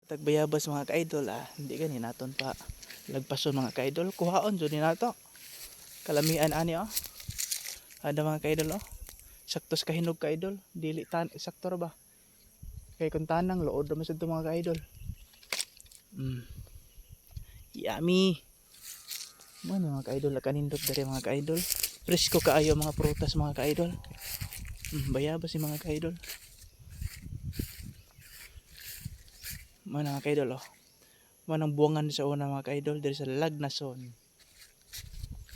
tagbayabas mga ka-idol, hindi gani naton pa lagpason mga ka-idol, kuhaon jud ni nato kalamian ani ada mga ka-idol saktos kahinog ka-idol, dili tan sakto ra ba kay kun tanang lood ra man sad to mga ka-idol. Yummy man mga ka-idol, kanindot dere mga ka-idol, presko kaayo mga prutas mga ka-idol. Bayabas si mga ka-idol man mga ka-idol manang buwangan sa una mga ka-idol diri sa Lagnason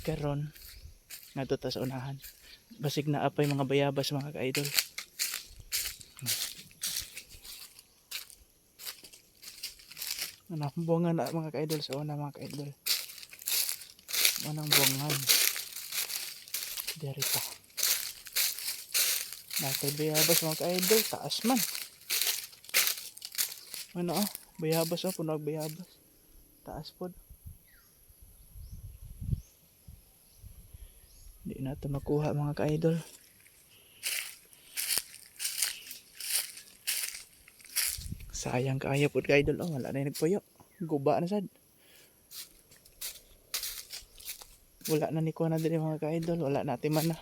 karon ngadto ta sa unahan basig na apay mga bayabas mga ka-idol. Manang buwangan na mga ka-idol sa una mga ka-idol, manang buwangan diri pa natay bayabas mga ka-idol, taas man ano bayabas puno og bayabas, taas pod. Di na ito makuha mga ka-idol. Sayang kaayo pod ka-idol, wala na nagpuyo, guba na sad, wala na ni kuha na din mga ka-idol, wala na timan na,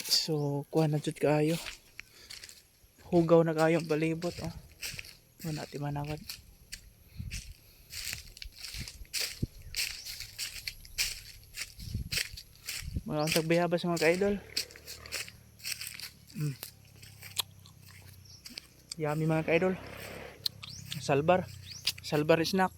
so kuha na jud kaayo, hugaw na kayong palibot wala timan na wad. Mga untag bayabas mga ka-idol. Yummy mga ka-idol. Salbar snack.